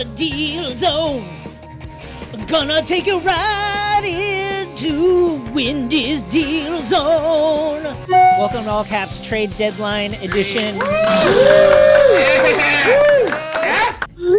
the deal zone. Gonna take you right into Windy's deal zone. Welcome to All Caps Trade Deadline Edition.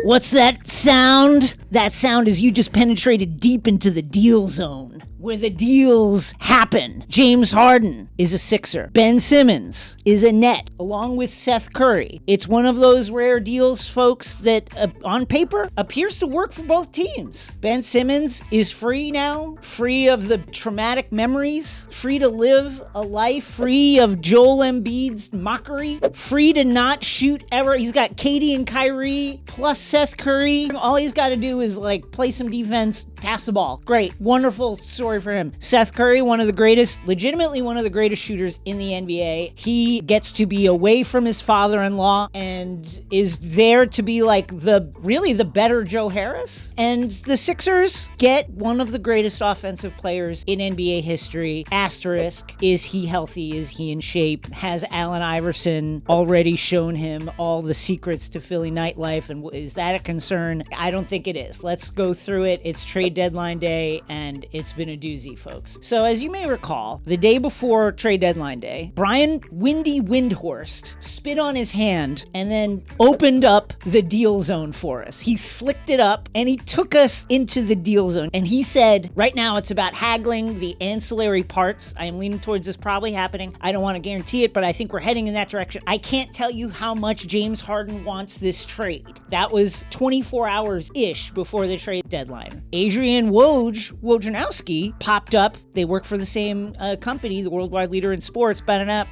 What's that sound? That sound is you just penetrated deep into the deal zone, where the deals happen. James Harden is a Sixer. Ben Simmons is a Net, along with Seth Curry. It's one of those rare deals, folks, that on paper appears to work for both teams. Ben Simmons is free now, free of the traumatic memories, free to live a life free of Joel Embiid's mockery, free to not shoot ever. He's got KD and Kyrie plus Seth Curry. All he's got to do is play some defense, pass the ball. Great, wonderful story for him. Seth Curry, legitimately one of the greatest shooters in the NBA. He gets to be away from his father-in-law and is there to be the better Joe Harris. And the Sixers get one of the greatest offensive players in NBA history. Asterisk, is he healthy? Is he in shape? Has Allen Iverson already shown him all the secrets to Philly nightlife? And is that a concern? I don't think it is. Let's go through it. It's trade deadline day and it's been a doozy, folks. So as you may recall, the day before trade deadline day, Brian Windhorst spit on his hand and then opened up the deal zone for us. He slicked it up and he took us into the deal zone. And he said, right now it's about haggling the ancillary parts. I am leaning towards this probably happening. I don't want to guarantee it, but I think we're heading in that direction. I can't tell you how much James Harden wants this trade. That was 24 hours-ish before the trade deadline. Adrian Wojnarowski popped up. They work for the same company, the worldwide leader in sports. Adrian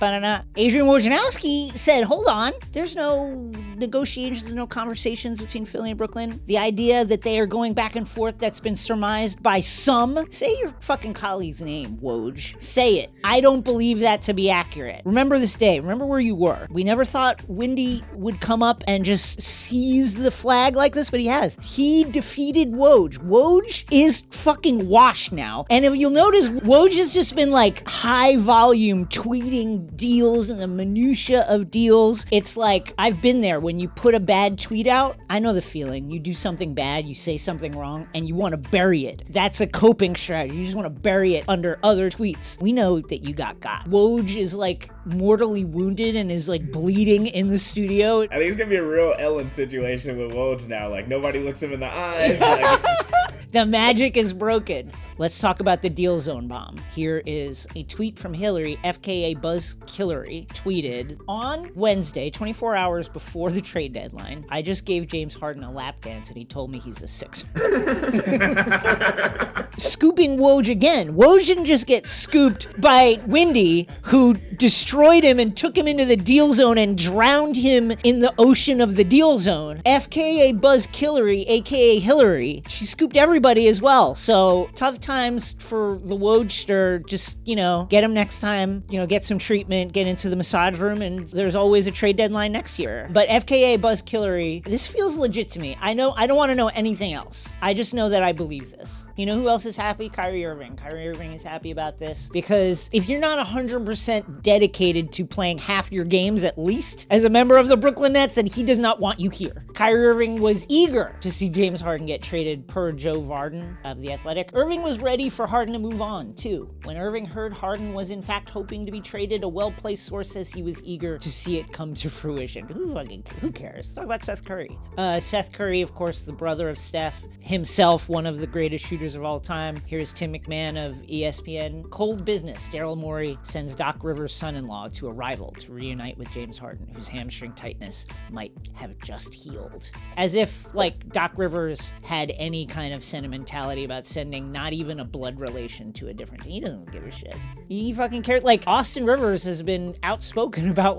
Wojnarowski said, hold on, there's no negotiations, no conversations between Philly and Brooklyn. The idea that they are going back and forth, that's been surmised by some. Say your fucking colleague's name, Woj. Say it. I don't believe that to be accurate. Remember this day. Remember where you were. We never thought Windy would come up and just seize the flag like this, but he has. He defeated Woj. Woj is fucking washed now. And if you'll notice, Woj has just been high volume tweeting deals and the minutia of deals. It's I've been there when you put a bad tweet out. I know the feeling. You do something bad, you say something wrong, and you want to bury it. That's a coping strategy. You just want to bury it under other tweets. We know that you got. Woj is mortally wounded and is bleeding in the studio. I think it's gonna be a real Ellen situation with Woj now. Nobody looks him in the eyes. The magic is broken. Let's talk about the deal zone bomb. Here is a tweet from Hillary, FKAbuzzkillary, tweeted on Wednesday, 24 hours before the trade deadline. I just gave James Harden a lap dance and he told me he's a Sixer. Scooping Woj again. Woj didn't just get scooped by Windy, who destroyed him and took him into the deal zone and drowned him in the ocean of the deal zone. FKAbuzzkillary, aka Hillary, she scooped everybody as well. So tough times for the Wojster. Just, get him next time, get some treatment, get into the massage room, and there's always a trade deadline next year. But FKAbuzzkillary, this feels legit to me. I don't want to know anything else. I just know that I believe this. You know who else is happy? Kyrie Irving. Kyrie Irving is happy about this because if you're not 100% dedicated to playing half your games at least as a member of the Brooklyn Nets, then he does not want you here. Kyrie Irving was eager to see James Harden get traded per Joe Varden of The Athletic. Irving was ready for Harden to move on too. When Irving heard Harden was in fact hoping to be traded, a well-placed source says he was eager to see it come to fruition. Who cares? Talk about Seth Curry. Seth Curry, of course, the brother of Steph, himself one of the greatest shooters of all time. Here's Tim McMahon of ESPN. Cold business. Daryl Morey sends Doc Rivers' son-in-law to a rival to reunite with James Harden, whose hamstring tightness might have just healed. As if, Doc Rivers had any kind of sentimentality about sending not even a blood relation to a different team. He doesn't give a shit. He fucking cares. Austin Rivers has been outspoken about,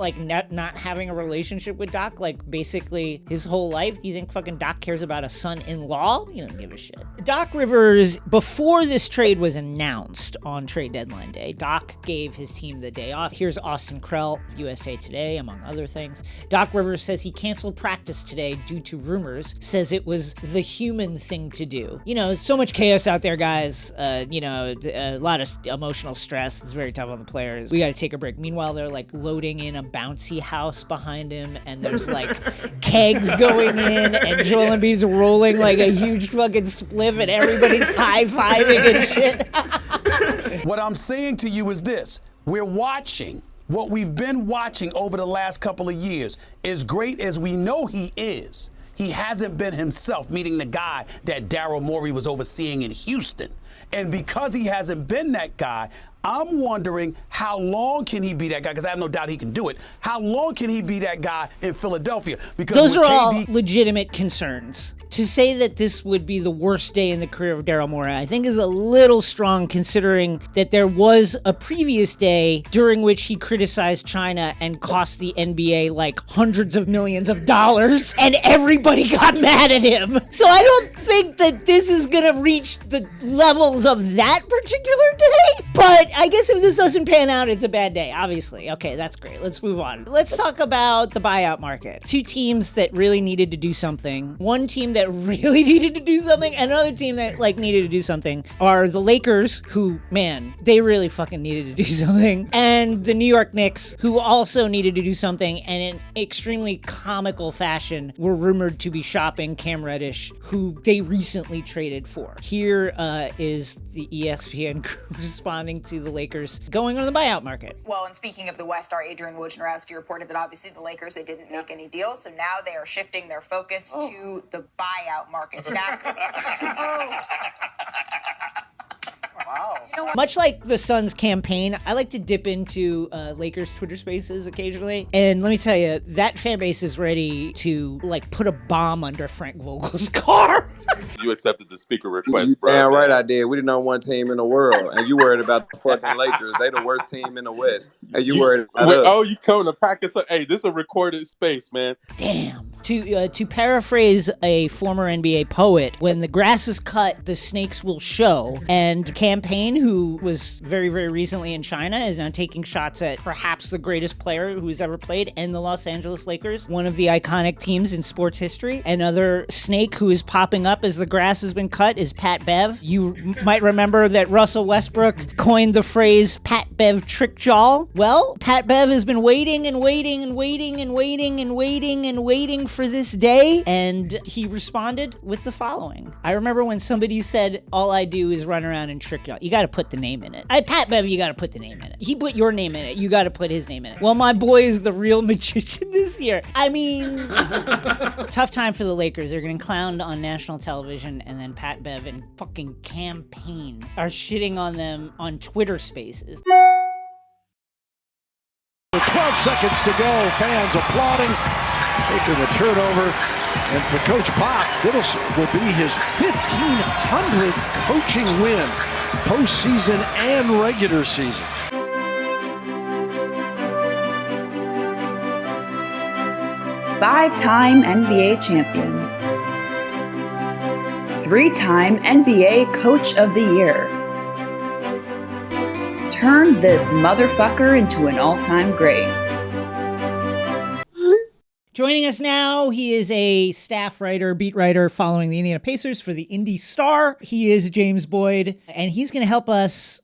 not having a relationship with Doc, basically his whole life. You think fucking Doc cares about a son-in-law? He doesn't give a shit. Doc Rivers Lakers, before this trade was announced on trade deadline day, Doc gave his team the day off. Here's Austin Krell, USA Today, among other things. Doc Rivers says he canceled practice today due to rumors, says it was the human thing to do. You know, so much chaos out there, guys. A lot of emotional stress. It's very tough on the players. We got to take a break. Meanwhile, they're like loading in a bouncy house behind him, and there's like kegs going in, and Joel Embiid's rolling like a huge fucking spliff, and everybody's high-fiving and shit. What I'm saying to you is this. We're watching what we've been watching over the last couple of years. As great as we know he is, he hasn't been himself, meaning the guy that Daryl Morey was overseeing in Houston. And because he hasn't been that guy, I'm wondering how long can he be that guy? Because I have no doubt he can do it. How long can he be that guy in Philadelphia? Because those are all legitimate concerns. To say that this would be the worst day in the career of Daryl Morey, I think is a little strong, considering that there was a previous day during which he criticized China and cost the NBA like hundreds of millions of dollars, and everybody got mad at him. So I don't think that this is gonna reach the levels of that particular day. But I guess if this doesn't pan out, it's a bad day, obviously. Okay, that's great. Let's move on. Let's talk about the buyout market. Two teams that really needed to do something. One team that really needed to do something, and another team that like needed to do something are the Lakers, who, man, they really fucking needed to do something, and the New York Knicks, who also needed to do something, and in extremely comical fashion were rumored to be shopping Cam Reddish, who they recently traded for. Here is the ESPN crew responding to the Lakers going on the buyout market. Well, and speaking of the West, our Adrian Wojnarowski reported that obviously the Lakers, they didn't make any deals, so now they are shifting their focus to the buyout market. Wow. You know what? Much like the Suns campaign, I like to dip into Lakers Twitter Spaces occasionally, and let me tell you, that fan base is ready to like put a bomb under Frank Vogel's car. You accepted the speaker request, bro. Damn right I did. We the number one team in the world, and you worried about the fucking Lakers. They the worst team in the West, and you worried about us. Oh, you coming to pack us up? Hey, this is a recorded space, man. Damn. To paraphrase a former NBA poet, when the grass is cut, the snakes will show. And Payne, who was very, very recently in China, is now taking shots at perhaps the greatest player who's ever played in the Los Angeles Lakers, one of the iconic teams in sports history. Another snake who is popping up as the grass has been cut is Pat Bev. You might remember that Russell Westbrook coined the phrase Pat Bev trick jaw. Well, Pat Bev has been waiting and waiting and waiting and waiting and waiting and waiting for this day, and he responded with the following. I remember when somebody said, all I do is run around and trick y'all. You gotta put the name in it. Pat Bev, you gotta put the name in it. He put your name in it. You gotta put his name in it. Well, my boy is the real magician this year. I mean, tough time for the Lakers. They're getting clowned on national television, and then Pat Bev and fucking Payne are shitting on them on Twitter Spaces. With 12 seconds to go, fans applauding, taking the turnover. And for Coach Pop, this will be his 1,500th coaching win, postseason and regular season. Five-time NBA champion. Three-time NBA Coach of the Year. Turned this motherfucker into an all-time great. Joining us now, he is a staff writer, beat writer following the Indiana Pacers for the Indy Star. He is James Boyd, and he's going to help us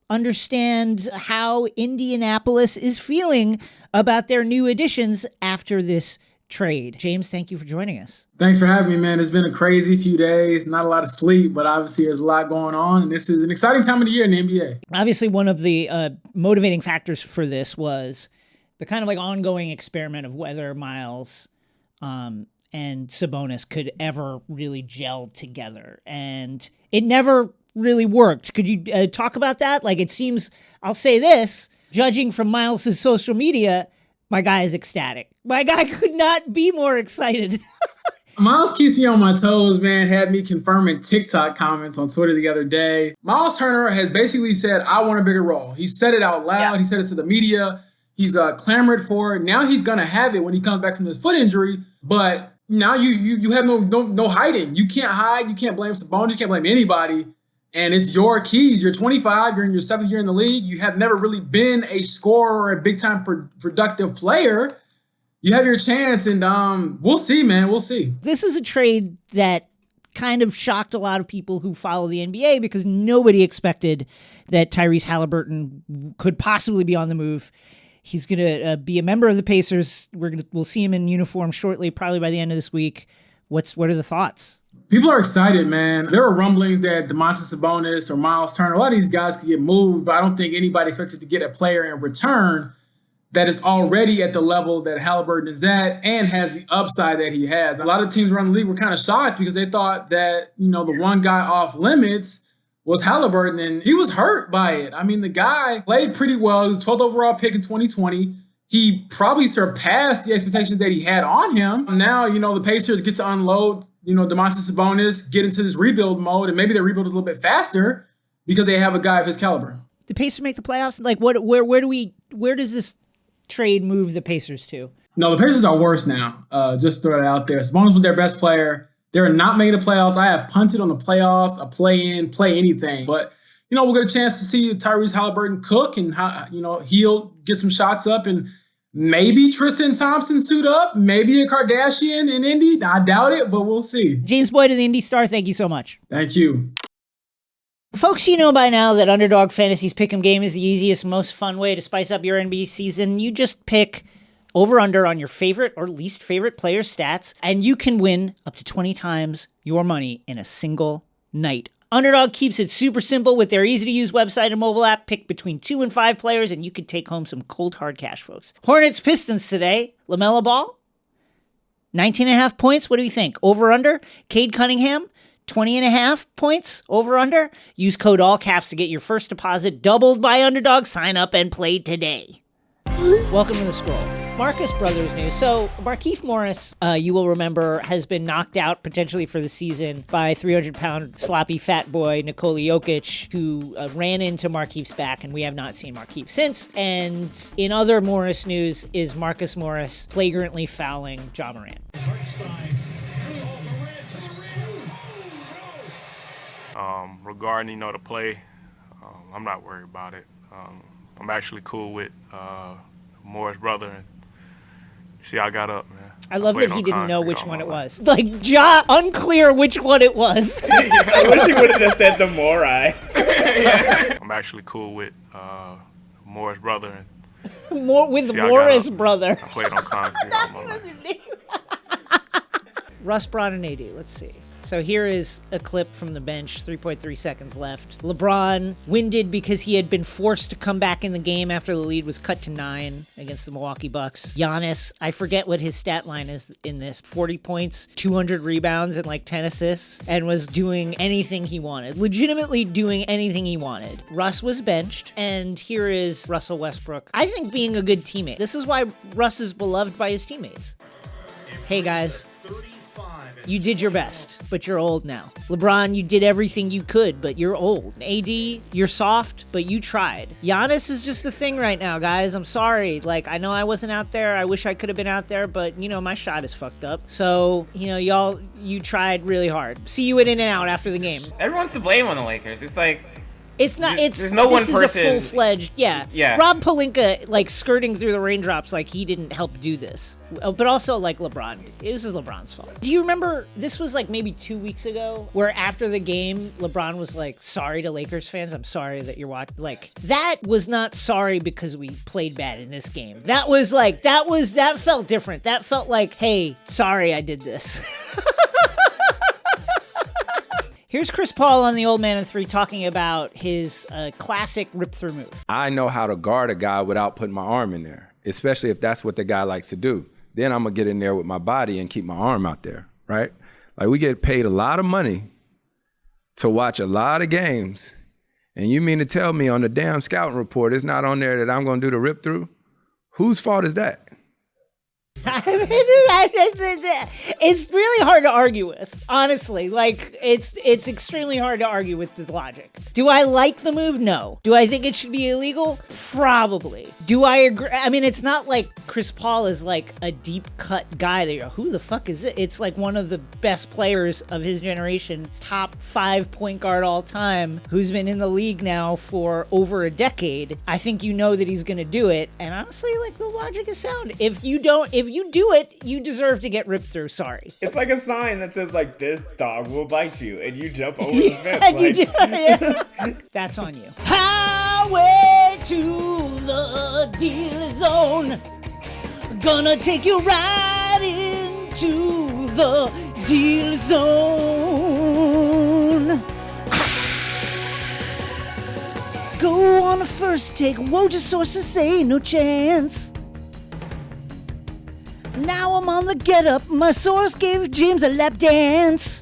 understand how Indianapolis is feeling about their new additions after this trade. James, thank you for joining us. Thanks for having me, man. It's been a crazy few days, not a lot of sleep, but obviously there's a lot going on, and this is an exciting time of the year in the NBA. Obviously, one of the motivating factors for this was the kind of like ongoing experiment of whether Myles and Sabonis could ever really gel together. And it never really worked. Could you talk about that? Like, it seems, I'll say this, judging from Myles' social media, my guy is ecstatic. My guy could not be more excited. Myles keeps me on my toes, man. Had me confirming TikTok comments on Twitter the other day. Myles Turner has basically said, I want a bigger role. He said it out loud. Yeah. He said it to the media. He's clamored for it. Now he's going to have it when he comes back from his foot injury. But now you have no hiding. You can't hide. You can't blame Sabonis. You can't blame anybody. And it's your keys. You're 25. You're in your 7th year in the league. You have never really been a scorer or a big-time productive player. You have your chance, and we'll see, man. We'll see. This is a trade that kind of shocked a lot of people who follow the NBA because nobody expected that Tyrese Haliburton could possibly be on the move. He's going to be a member of the Pacers. We'll see him in uniform shortly, probably by the end of this week. What are the thoughts? People are excited, man. There are rumblings that Domantas Sabonis or Myles Turner, a lot of these guys could get moved, but I don't think anybody expected to get a player in return that is already at the level that Haliburton is at and has the upside that he has. A lot of teams around the league were kind of shocked because they thought that, the one guy off limits was Haliburton, and he was hurt by it. I mean, the guy played pretty well. He was 12th overall pick in 2020. He probably surpassed the expectations that he had on him. Now, the Pacers get to unload, Domantas Sabonis, get into this rebuild mode, and maybe they rebuild a little bit faster because they have a guy of his caliber. The Pacers make the playoffs? Like, where does this trade move the Pacers to? No, the Pacers are worse now. Just throw it out there. Sabonis was their best player. They're not making the playoffs. I have punted on the playoffs, a play-in, play anything. But, we'll get a chance to see Tyrese Haliburton cook and, he'll get some shots up, and maybe Tristan Thompson suit up, maybe a Kardashian in Indy. I doubt it, but we'll see. James Boyd of the Indy Star, thank you so much. Thank you. Folks, you know by now that Underdog Fantasy's Pick'em game is the easiest, most fun way to spice up your NBA season. You just pick over-under on your favorite or least favorite player's stats, and you can win up to 20 times your money in a single night. Underdog keeps it super simple with their easy-to-use website and mobile app. Pick between 2 and 5 players, and you can take home some cold, hard cash, folks. Hornets Pistons today. LaMelo Ball, 19.5 points. What do you think? Over-under? Cade Cunningham, 20.5 points, over under. Use code all caps to get your first deposit doubled by Underdog. Sign up and play today. Welcome to the Scroll. Marcus Brothers news. So Markieff Morris, you will remember, has been knocked out potentially for the season by 300-pound sloppy fat boy Nikola Jokic, who ran into Markieff's back, and we have not seen Markieff since. And in other Morris news is Marcus Morris flagrantly fouling Ja Morant. Regarding, the play, I'm not worried about it. I'm actually cool with Morris' brother. And see, I got up, man. I love that he didn't know which one it was. Like, Ja, unclear which one it was. I wish he would have just said the Morey. I'm actually cool with Morris' brother. And Morris' brother. I played on concrete all my life. Russ, Bron, and AD. Let's see. So here is a clip from the bench, 3.3 seconds left. LeBron winded because he had been forced to come back in the game after the lead was cut to 9 against the Milwaukee Bucks. Giannis, I forget what his stat line is in this, 40 points, 200 rebounds, and like 10 assists, and was doing anything he wanted. Legitimately doing anything he wanted. Russ was benched, and here is Russell Westbrook, I think, being a good teammate. This is why Russ is beloved by his teammates. Hey guys, you did your best, but you're old now. LeBron, you did everything you could, but you're old. AD, you're soft, but you tried. Giannis is just the thing right now, guys. I'm sorry. Like, I know I wasn't out there. I wish I could have been out there, but, my shot is fucked up. So, you tried really hard. See you in and out after the game. Everyone's to blame on the Lakers. It's like... It's not. There's no one person. This is a full-fledged. Yeah. Rob Pelinka, skirting through the raindrops, he didn't help do this. But also, LeBron. This is LeBron's fault. Do you remember? This was maybe 2 weeks ago, where after the game, LeBron was sorry to Lakers fans. I'm sorry that you're watching. That was not sorry because we played bad in this game. That was that felt different. That felt like, hey, sorry I did this. Here's Chris Paul on the Old Man and 3 talking about his classic rip-through move. I know how to guard a guy without putting my arm in there, especially if that's what the guy likes to do. Then I'm going to get in there with my body and keep my arm out there, right? We get paid a lot of money to watch a lot of games, and you mean to tell me on the damn scouting report it's not on there that I'm going to do the rip-through? Whose fault is that? It's really hard to argue with, honestly. Like, it's extremely hard to argue with the logic. Do I like the move? No. Do I think it should be illegal? Probably. Do I agree? I mean, it's not like Chris Paul is like a deep cut guy that you go, who the fuck is it? It's like one of the best players of his generation, top 5 point guard all time, who's been in the league now for over a decade. I think you know that he's gonna do it, and honestly, like, the logic is sound. If you do it, you deserve to get ripped through. Sorry. It's like a sign that says, like, this dog will bite you, and you jump over the fence. That's on you. Highway to the deal zone. Gonna take you right into the deal zone. Go on a first take. Wojnarowski sources say no chance. Now I'm on the get up. My source gave James a lap dance.